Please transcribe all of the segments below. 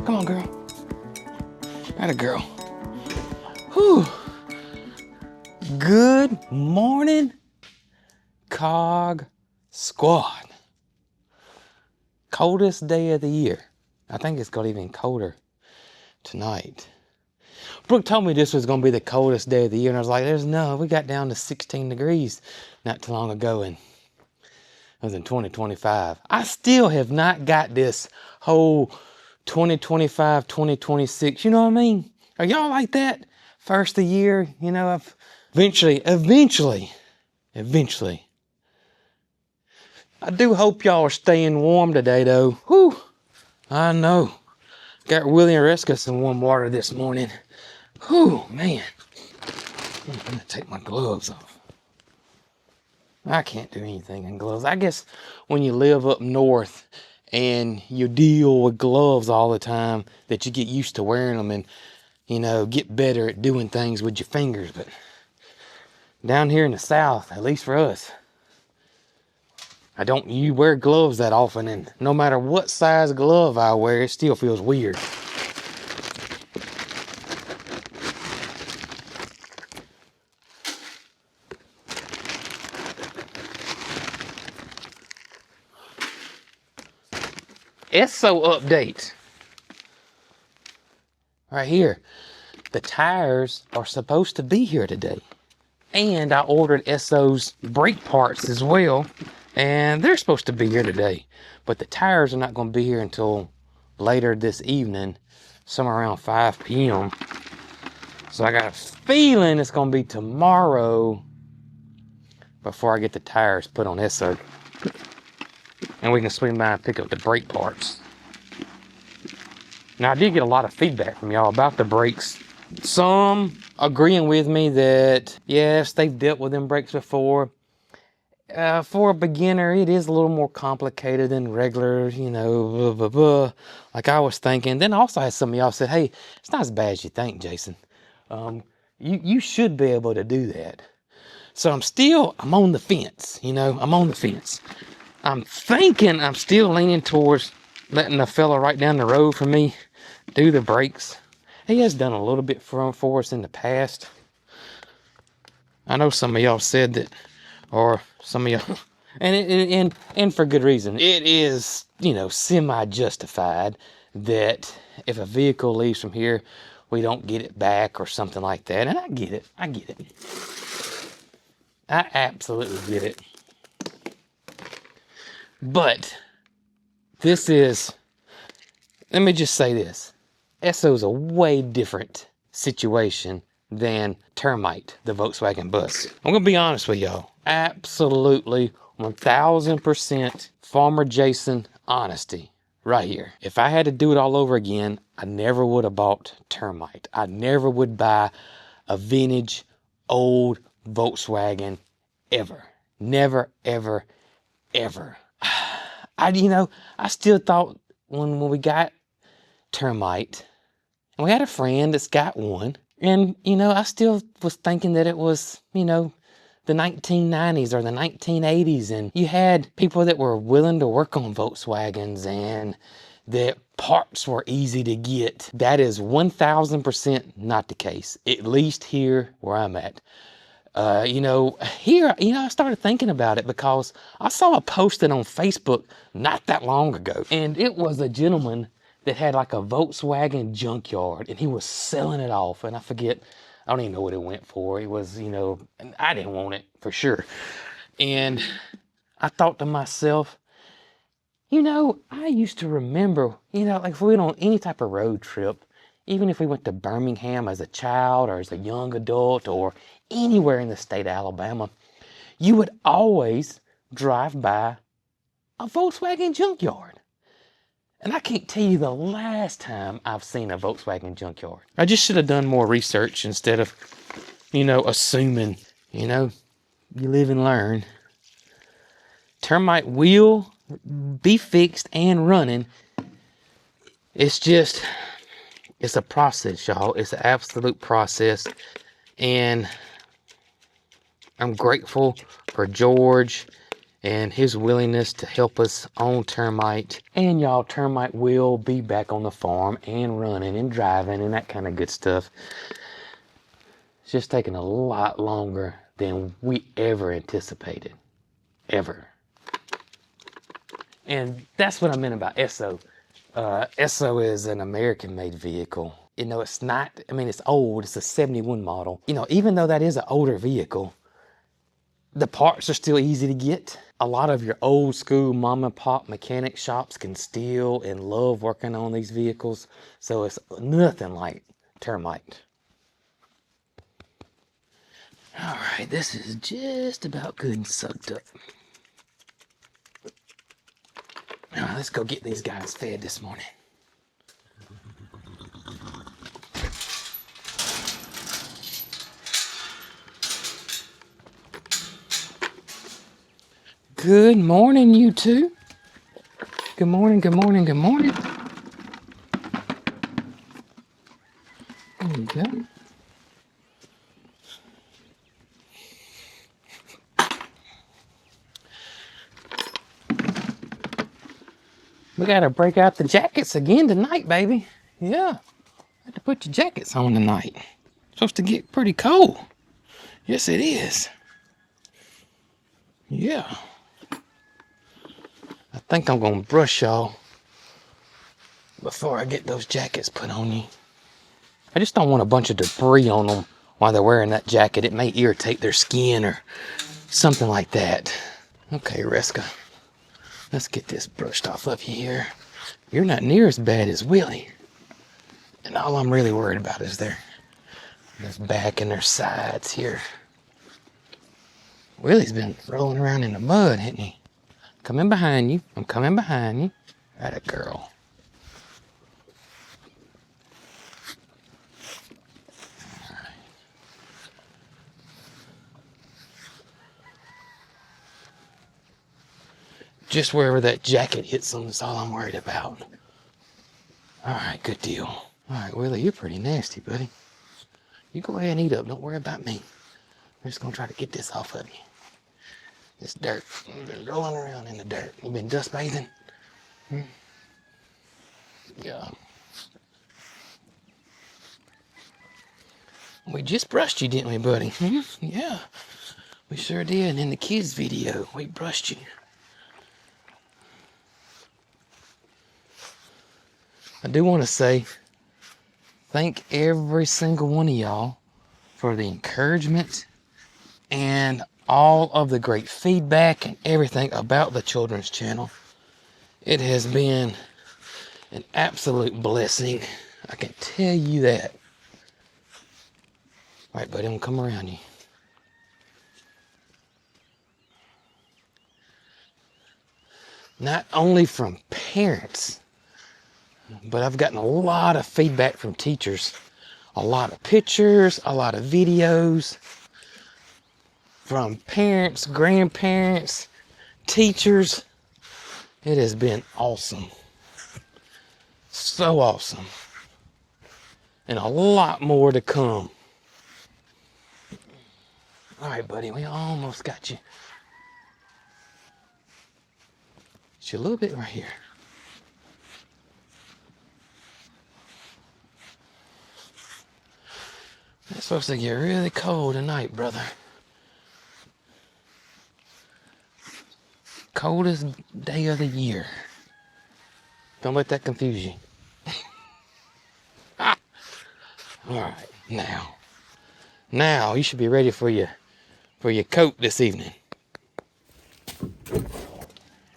Come on, girl. Atta girl. Whew. Good morning, Cog Squad. Coldest day of the year. I think it's got even colder tonight. Brooke told me this was going to be the coldest day of the year, and I was like, we got down to 16 degrees not too long ago, and it was in 2025. I still have not got this whole 2025, 2026, you know what I mean? Are y'all like that? First of the year, you know, eventually. I do hope y'all are staying warm today, though. Whew, I know. Got Willie and Reska some warm water this morning. Whew, man. I'm gonna take my gloves off. I can't do anything in gloves. I guess when you live up north and you deal with gloves all the time, that you get used to wearing them and, you know, get better at doing things with your fingers. But down here in the south, at least for us, you wear gloves that often, and no matter what size glove I wear, it still feels weird. Esso update. Right here. The tires are supposed to be here today. And I ordered Esso's brake parts as well. And they're supposed to be here today. But the tires are not going to be here until later this evening. Somewhere around 5 p.m. So I got a feeling it's going to be tomorrow before I get the tires put on Esso. And we can swing by and pick up the brake parts. Now, I did get a lot of feedback from y'all about the brakes. Some agreeing with me that, yes, they've dealt with them brakes before. For a beginner, it is a little more complicated than regular, you know, blah, blah, blah, like I was thinking. Then also had some of y'all said, hey, it's not as bad as you think, Jason. You should be able to do that. So I'm on the fence, you know, I'm on the fence. I'm thinking I'm still leaning towards letting a fella right down the road from me do the brakes. He has done a little bit for us in the past. I know some of y'all said that, or some of y'all, and for good reason. It is, you know, semi-justified that if a vehicle leaves from here, we don't get it back or something like that. And I get it. I absolutely get it. But let me just say this. Esso is a way different situation than Termite, the Volkswagen bus. I'm going to be honest with y'all. Absolutely 1000% Farmer Jason honesty right here. If I had to do it all over again, I never would have bought Termite. I never would buy a vintage old Volkswagen ever. Never, ever, ever. I still thought when we got Termite, and we had a friend that's got one, and, you know, I still was thinking that it was, you know, the 1990s or the 1980s, and you had people that were willing to work on Volkswagens, and that parts were easy to get. That is 1000% not the case, at least here where I'm at. I started thinking about it because I saw a posting on Facebook not that long ago. And it was a gentleman that had like a Volkswagen junkyard and he was selling it off. And I don't even know what it went for. It was, you know, I didn't want it for sure. And I thought to myself, you know, I used to remember, you know, like if we went on any type of road trip, even if we went to Birmingham as a child or as a young adult or anywhere in the state of Alabama, you would always drive by a Volkswagen junkyard. And I can't tell you the last time I've seen a Volkswagen junkyard. I just should have done more research instead of, you know, assuming, you know, you live and learn. Termite will be fixed and running. It's a process, y'all. It's an absolute process. And I'm grateful for George and his willingness to help us on termite. And y'all, termite will be back on the farm and running and driving and that kind of good stuff. It's just taking a lot longer than we ever anticipated. Ever. And that's what I meant about Esso. Esso is an American-made vehicle. You know, it's not, I mean, it's old. It's a 71 model. You know, even though that is an older vehicle, the parts are still easy to get. A lot of your old school mom and pop mechanic shops can still and love working on these vehicles. So it's nothing like termite. All right, this is just about good and soaked up. All right, let's go get these guys fed this morning. Good morning, you two. Good morning, good morning, good morning. There you go. We gotta break out the jackets again tonight, baby. Yeah, have to put your jackets on tonight. It's supposed to get pretty cold. Yes, it is. Yeah. I think I'm gonna brush y'all before I get those jackets put on you. I just don't want a bunch of debris on them while they're wearing that jacket. It may irritate their skin or something like that. Okay, Reska, let's get this brushed off of you here. You're not near as bad as Willie. And all I'm really worried about is their back and their sides here. Willie's been rolling around in the mud, hasn't he? Coming behind you. I'm coming behind you. Atta girl. Just wherever that jacket hits them is all I'm worried about. All right, good deal. All right, Willie, you're pretty nasty, buddy. You go ahead and eat up. Don't worry about me. I'm just gonna try to get this off of you. This dirt. You've been rolling around in the dirt. You've been dust bathing? Yeah. We just brushed you, didn't we, buddy? Yeah, we sure did. In the kids' video, we brushed you. I do want to say thank every single one of y'all for the encouragement and all of the great feedback and everything about the children's channel. It has been an absolute blessing. I can tell you that. All right, buddy, I'm gonna come around you. Not only from parents, but I've gotten a lot of feedback from teachers. A lot of pictures, a lot of videos from parents, grandparents, teachers. It has been awesome. So awesome. And a lot more to come. All right, buddy, we almost got you. Just a little bit right here. It's supposed to get really cold tonight, brother. Coldest day of the year. Don't let that confuse you. Ah. All right, now you should be ready for your coat this evening.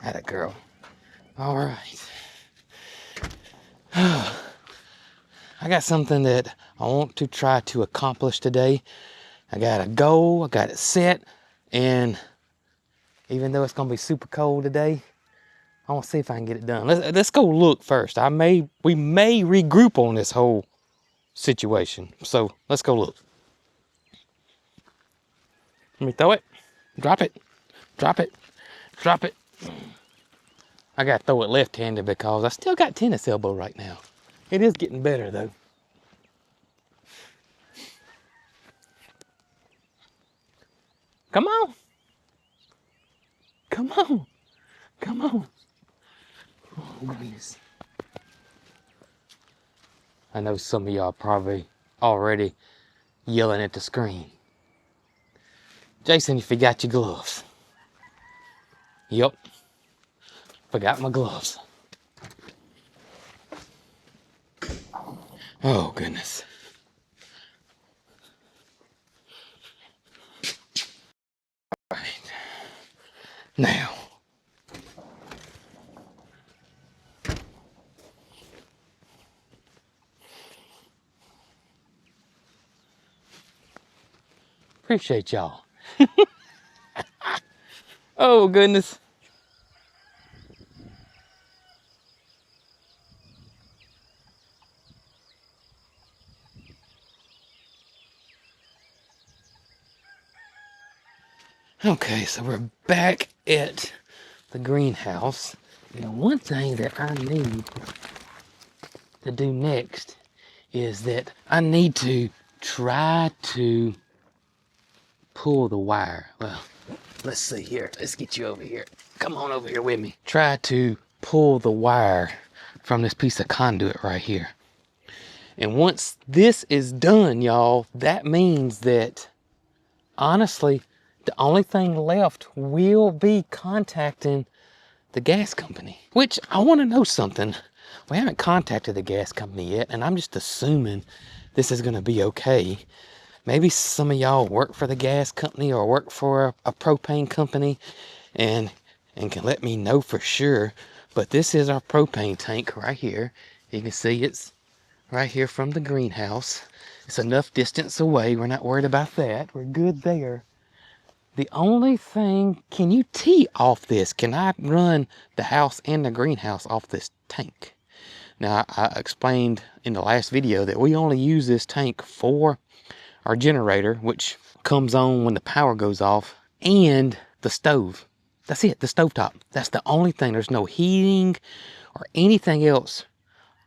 Atta girl. All right. I got something that I want to try to accomplish today. I got a goal, I got it set, and even though it's gonna be super cold today, I want to see if I can get it done. Let's go look first. We may regroup on this whole situation. So let's go look. Let me throw it. Drop it. Drop it. Drop it. I gotta throw it left-handed because I still got tennis elbow right now. It is getting better though. Come on. Come on. Come on. Oh, goodness. I know some of y'all probably already yelling at the screen. Jason, you forgot your gloves. Yep. Forgot my gloves. Oh, goodness. All right. Now. Appreciate y'all. Oh, goodness. Okay, so we're back at the greenhouse. Now, one thing that I need to do next is that I need to try to pull the wire. Well, let's see here. Let's get you over here. Come on over here with me. Try to pull the wire from this piece of conduit right here. And once this is done, y'all, that means that honestly, the only thing left will be contacting the gas company. Which, I want to know something. We haven't contacted the gas company yet, and I'm just assuming this is going to be okay. Maybe some of y'all work for the gas company or work for a propane company and can let me know for sure. But this is our propane tank right here. You can see it's right here from the greenhouse. It's enough distance away. We're not worried about that. We're good there. The only thing, can you tee off this? Can I run the house and the greenhouse off this tank? Now, I explained in the last video that we only use this tank for our generator, which comes on when the power goes off, and the stove. That's it, the stovetop. That's the only thing. There's no heating or anything else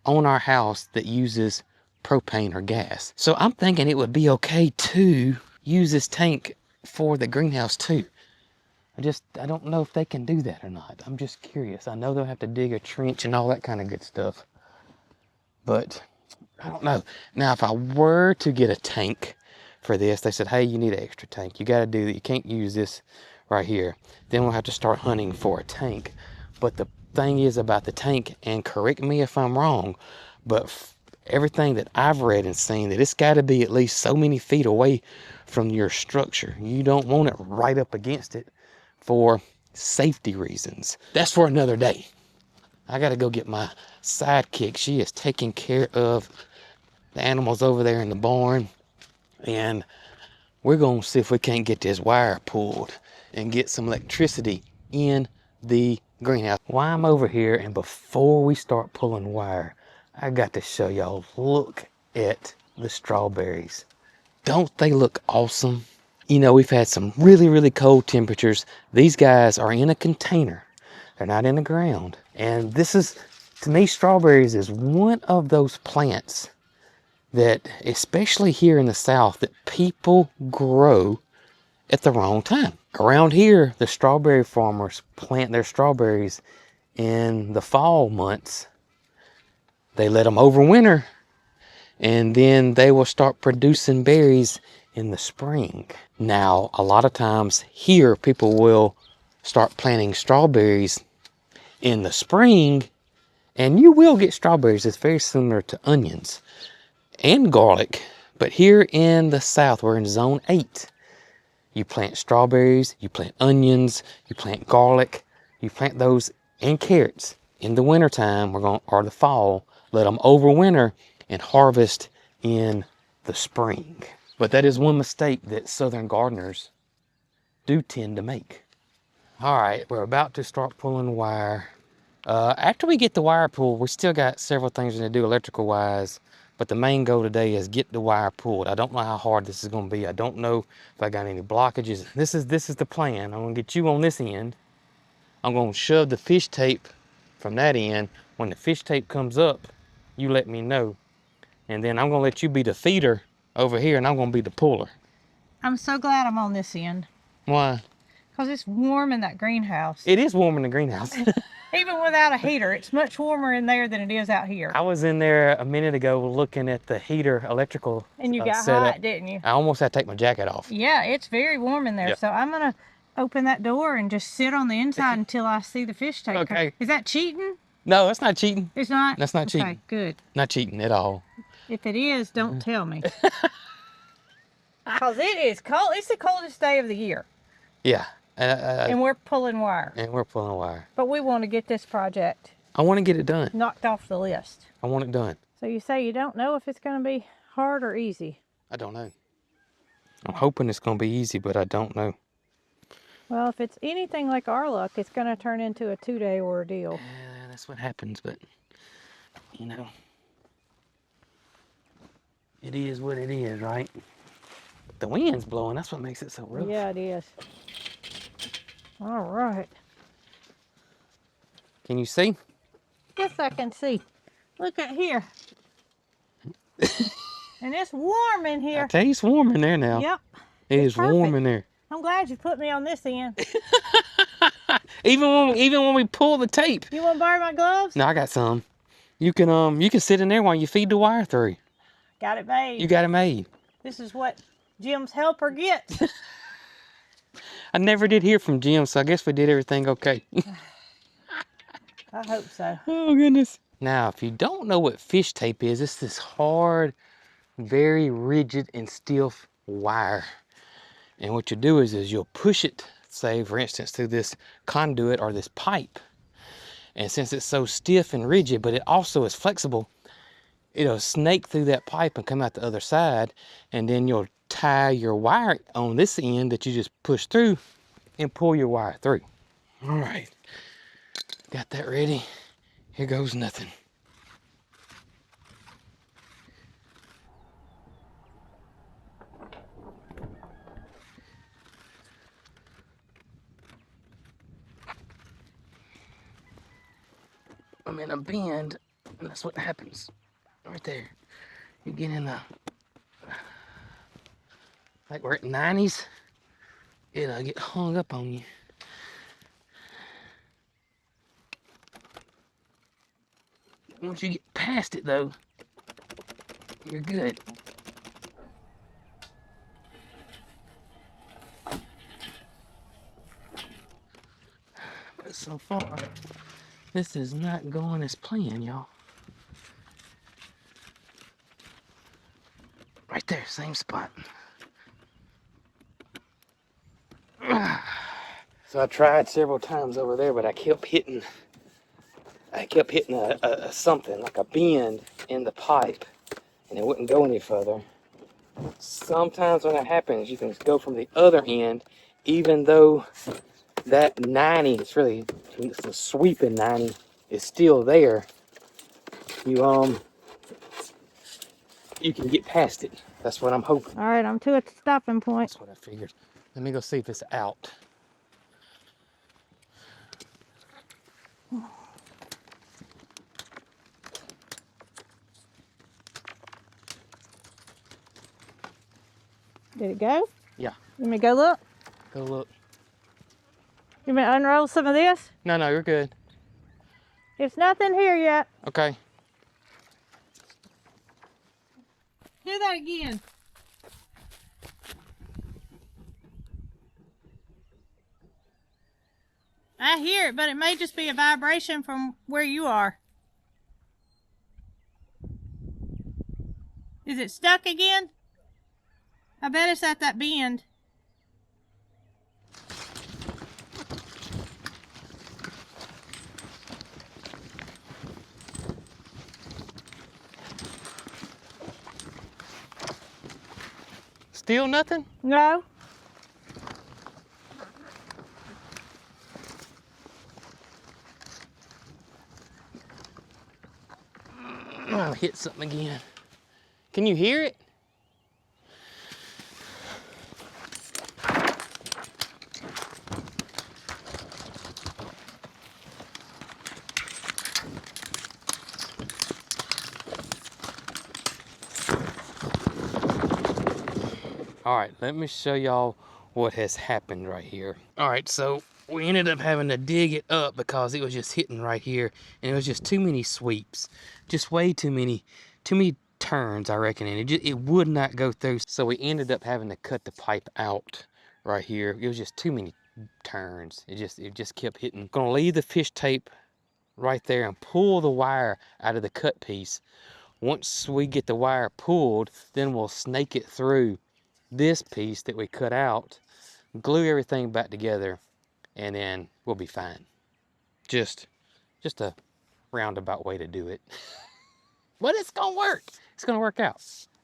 on our house that uses propane or gas. So I'm thinking it would be okay to use this tank for the greenhouse too. I don't know if they can do that or not. I'm just curious. I know they'll have to dig a trench and all that kind of good stuff, but I don't know. Now, if I were to get a tank for this, they said, hey, you need an extra tank. You got to do that. You can't use this right here. Then we'll have to start hunting for a tank. But the thing is about the tank, and correct me if I'm wrong, but everything that I've read and seen, that it's got to be at least so many feet away from your structure. You don't want it right up against it for safety reasons. That's for another day. I got to go get my sidekick. She is taking care of the animals over there in the barn, and we're going to see if we can't get this wire pulled and get some electricity in the greenhouse. While I'm over here, and before we start pulling wire, I got to show y'all, look at the strawberries. Don't they look awesome? You know, we've had some really, really cold temperatures. These guys are in a container. They're not in the ground. And this is, to me, strawberries is one of those plants that, especially here in the South, that people grow at the wrong time. Around here, the strawberry farmers plant their strawberries in the fall months. They let them overwinter, and then they will start producing berries in the spring. Now, a lot of times here, people will start planting strawberries in the spring, and you will get strawberries. It's very similar to onions and garlic, but here in the South, we're in zone 8. You plant strawberries, you plant onions, you plant garlic, you plant those and carrots in the wintertime, or the fall. Let them overwinter and harvest in the spring. But that is one mistake that southern gardeners do tend to make. All right, we're about to start pulling wire. After we get the wire pulled, we still got several things to do electrical wise, but the main goal today is get the wire pulled. I don't know how hard this is going to be. I don't know if I got any blockages. This is the plan. I'm going to get you on this end. I'm going to shove the fish tape from that end. When the fish tape comes up, you let me know. And then I'm going to let you be the feeder over here, and I'm going to be the puller. I'm so glad I'm on this end. Why? Because it's warm in that greenhouse. It is warm in the greenhouse. Even without a heater, it's much warmer in there than it is out here. I was in there a minute ago looking at the heater electrical And you got setup. hot, didn't you? I almost had to take my jacket off. Yeah, it's very warm in there. Yeah. So I'm going to open that door and just sit on the inside until I see the fish tank. Okay. Is that cheating? No, that's not cheating. It's not? That's not cheating. Okay, good. Not cheating at all. If it is, don't tell me. Because it is cold. It's the coldest day of the year. Yeah. And we're pulling wire. And we're pulling wire. But we want to get this project I want to get it done. knocked off the list. I want it done. So you say you don't know if it's going to be hard or easy? I don't know. I'm hoping it's going to be easy, but I don't know. Well, if it's anything like our luck, it's going to turn into a 2-day ordeal. Yeah, that's what happens, but, you know, it is what it is, right? The wind's blowing. That's what makes it so rough. Yeah, it is. All right. Can you see? Yes, I can see. Look at here. And it's warm in here. I tell you, it's warm in there now. Yep. It is warm in there. I'm glad you put me on this end. Even when we pull the tape. You want to borrow my gloves? No, I got some. You can sit in there while you feed the wire through. Got it made. You got it made. This is what Jim's helper gets. I never did hear from Jim, so I guess we did everything okay. I hope so. Oh, goodness. Now, if you don't know what fish tape is, it's this hard, very rigid and stiff wire. And what you do is you'll push it, say, for instance, through this conduit or this pipe. And since it's so stiff and rigid, but it also is flexible, it'll snake through that pipe and come out the other side. And then you'll tie your wire on this end that you just push through and pull your wire through. All right, got that ready. Here goes nothing. I'm in a bend, and that's what happens right there. You get in the, like we're at 90s, it'll get hung up on you. Once you get past it though, you're good. But so far, this is not going as planned, y'all. Right there, same spot. So I tried several times over there, but I kept hitting a something, like a bend in the pipe, and it wouldn't go any further. Sometimes when that happens, you can go from the other end, even though that 90, it's a sweeping 90, is still there. You can get past it. That's what I'm hoping. All right, I'm to a stopping point. That's what I figured. Let me go see if it's out. Did it go? Yeah. Let me go look. Go look. You want me to unroll some of this? No, you're good. It's nothing here yet. Okay. Do that again. I hear it, but it may just be a vibration from where you are. Is it stuck again? I bet it's at that bend. Still nothing? No. I'll hit something again. Can you hear it? All right, let me show y'all what has happened right here. All right, so we ended up having to dig it up because it was just hitting right here, and it was just too many sweeps, just way too many turns, I reckon, and it would not go through. So we ended up having to cut the pipe out right here. It was just too many turns. It just kept hitting. Gonna leave the fish tape right there and pull the wire out of the cut piece. Once we get the wire pulled, then we'll snake it through this piece that we cut out, glue everything back together, and then we'll be fine. Just a roundabout way to do it. But it's gonna work. It's gonna work out.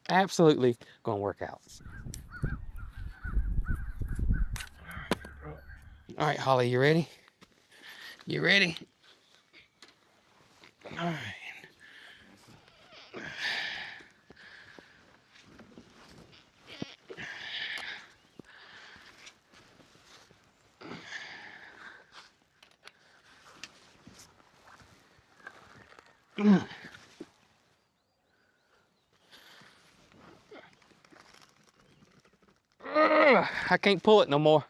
Absolutely gonna work out. All right, Holly, you ready? You ready? All right. I can't pull it no more.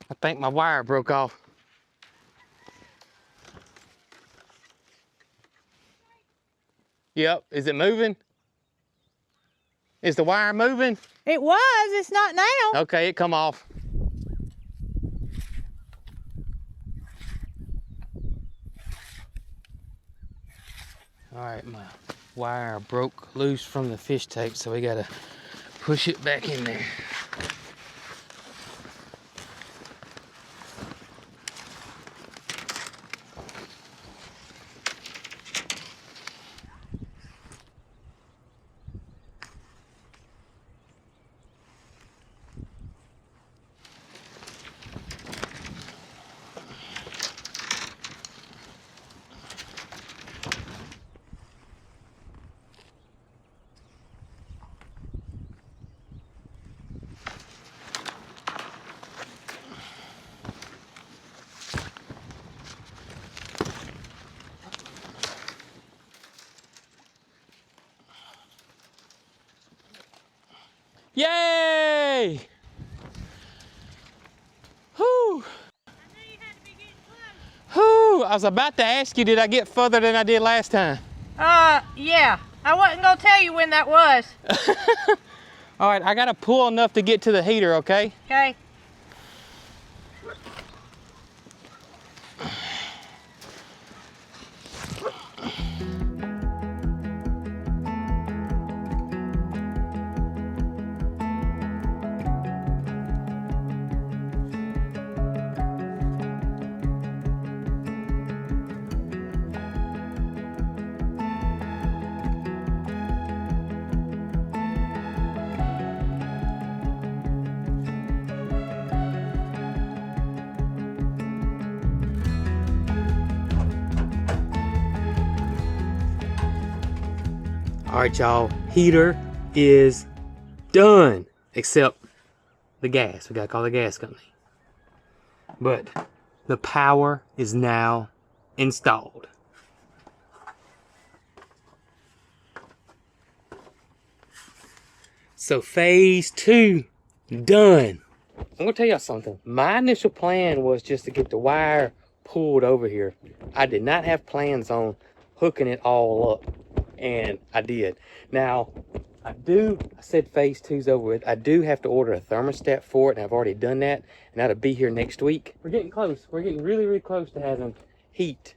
I think my wire broke off. Yep, is it moving? Is the wire moving? It was, it's not now. Okay, it come off. All right, my wire broke loose from the fish tape, so we gotta push it back in there. Yay! Whew. Whew. I was about to ask you, did I get further than I did last time? Yeah. I wasn't gonna tell you when that was. All right, I gotta pull enough to get to the heater, okay? Okay. All right, y'all, heater is done, except the gas. We gotta call the gas company. But the power is now installed. So phase 2, done. I'm gonna tell y'all something. My initial plan was just to get the wire pulled over here. I did not have plans on hooking it all up, and I did. Now, I said phase 2's over with. I do have to order a thermostat for it, and I've already done that, and that'll be here next week. We're getting close. We're getting really, really close to having heat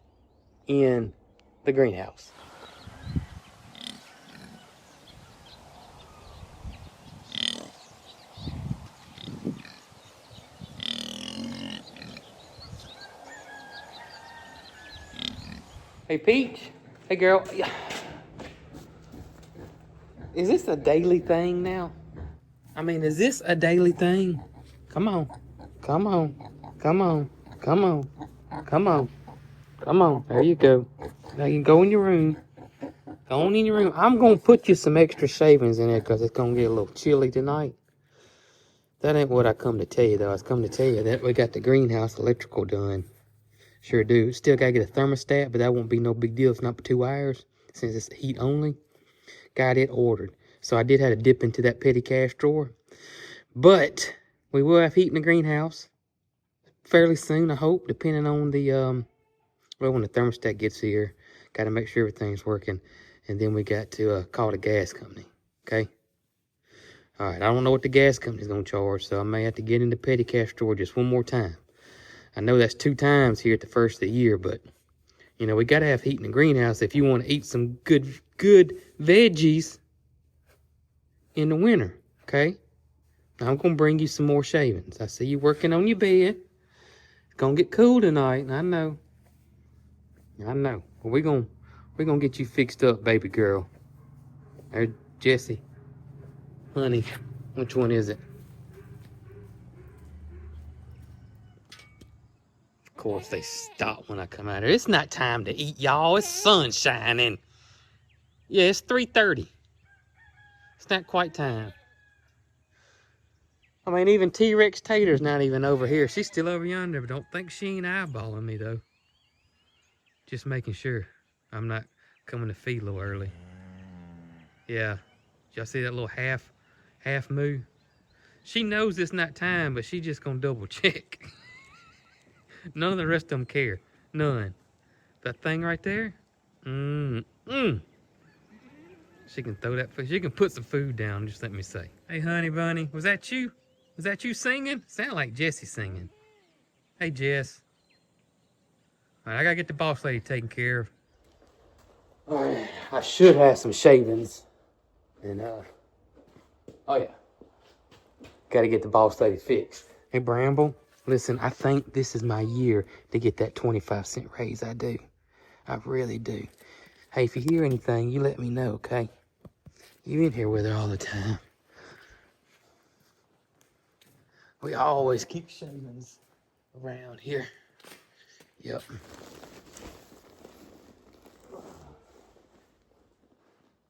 in the greenhouse. Hey, Peach. Hey, girl. Is this a daily thing now? I mean, is this a daily thing? Come on. Come on. Come on. Come on. Come on. Come on. There you go. Now you can go in your room. Go on in your room. I'm going to put you some extra shavings in there because it's going to get a little chilly tonight. That ain't what I come to tell you, though. I come to tell you that we got the greenhouse electrical done. Sure do. Still gotta get a thermostat, but that won't be no big deal. It's not 2 hours since it's heat only. Got it ordered. So I did have to dip into that petty cash drawer. But we will have heat in the greenhouse fairly soon, I hope, depending on the, well, when the thermostat gets here. Got to make sure everything's working. And then we got to call the gas company, okay? All right, I don't know what the gas company's going to charge, so I may have to get in the petty cash drawer just one more time. I know that's 2 times here at the first of the year, but, you know, we got to have heat in the greenhouse if you want to eat some good veggies in the winter, okay? I'm going to bring you some more shavings. I see you working on your bed. It's going to get cool tonight, I know. I know. Well, we're gonna get you fixed up, baby girl. There's Jessie. Honey, which one is it? Of course, they stop when I come out here. It's not time to eat, y'all. It's sun shining. Yeah, it's 3:30. It's not quite time. I mean, even T-Rex Tater's not even over here. She's still over yonder, but don't think she ain't eyeballing me, though. Just making sure I'm not coming to feed a little early. Yeah. Y'all see that little half moo? She knows it's not time, but she just gonna double check. None of the rest of them care. None. That thing right there? She can throw that food. She can put some food down, just let me say. Hey, honey bunny, was that you? Was that you singing? Sound like Jessie singing. Hey, Jess. All right, I gotta get the boss lady taken care of. All right, I should have some shavings. And, oh yeah. Gotta get the boss lady fixed. Hey, Bramble, listen, I think this is my year to get that 25-cent raise. I do. I really do. Hey, if you hear anything, you let me know, okay? You in here with her all the time. We always keep shavings around here. Yep.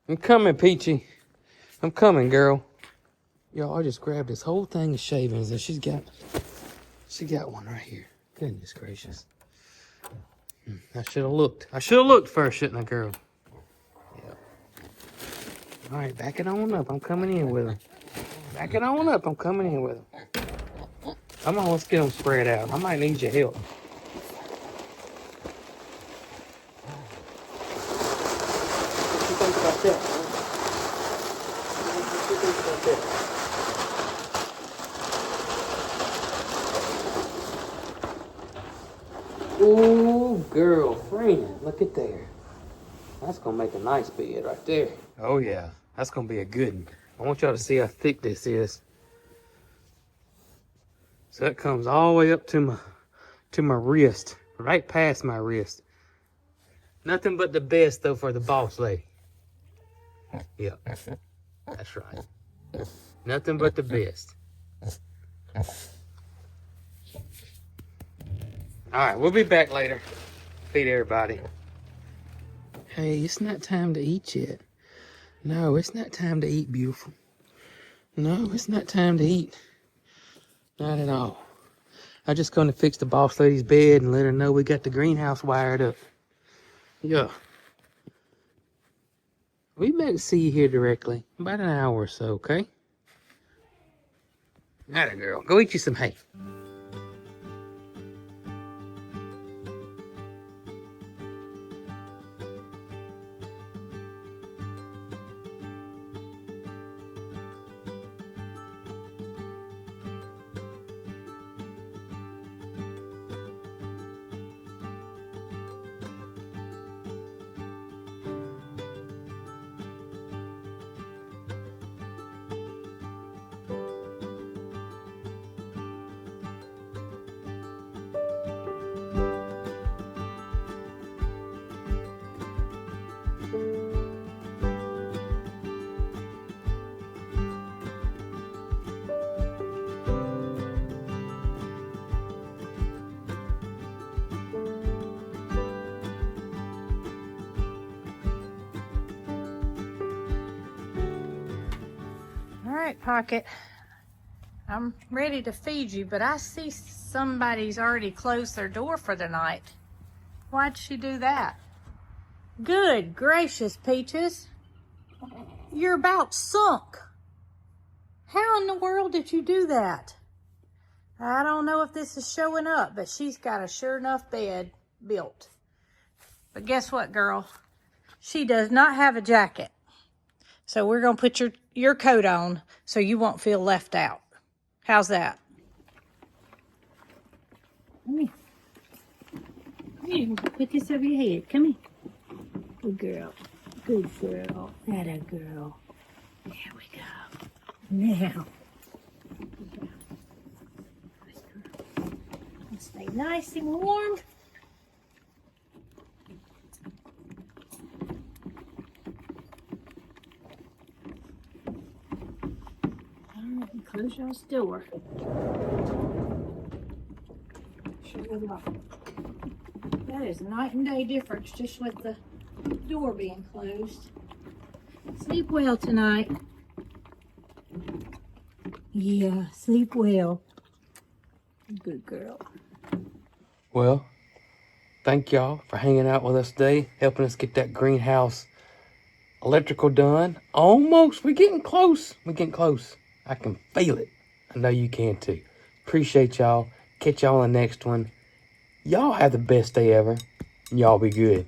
I'm coming, Peachy. I'm coming, girl. Y'all, I just grabbed this whole thing of shavings and she got one right here. Goodness gracious. I should have looked. I should have looked first, shouldn't I, girl? Yep. All right, back it on up. I'm coming in with her. Back it on up. I'm coming in with her. Come on, let's get them spread out. I might need your help. What you think about that? What you think about that? Ooh, girlfriend, look at there. That's gonna make a nice bed right there. Oh yeah, that's gonna be a good one. I want y'all to see how thick this is. So that comes all the way up to my wrist, right past my wrist. Nothing but the best though for the boss lady. Yep, that's right. Nothing but the best. All right, we'll be back later. Feed everybody. Hey, it's not time to eat yet. No, it's not time to eat, beautiful. No, it's not time to eat. Not at all. I'm just going to fix the boss lady's bed and let her know we got the greenhouse wired up. Yeah. We better see you here directly. About an hour or so, okay? Atta girl, go eat you some hay. All right, Pocket. I'm ready to feed you, but I see somebody's already closed their door for the night. Why'd she do that? Good gracious, Peaches. You're about sunk. How in the world did you do that? I don't know if this is showing up, but she's got a sure enough bed built. But guess what, girl? She does not have a jacket. So we're going to put your coat on so you won't feel left out. How's that? Come here. Come here. Put this over your head. Come here. Good girl. Good girl. Atta girl. There we go. Now. Stay nice and warm. Close y'all's door. That is night and day difference just with the door being closed. Sleep well tonight. Yeah, sleep well. Good girl. Well, thank y'all for hanging out with us today, helping us get that greenhouse electrical done. Almost. We're getting close. We're getting close. I can feel it. I know you can too. Appreciate y'all. Catch y'all on the next one. Y'all have the best day ever. Y'all be good.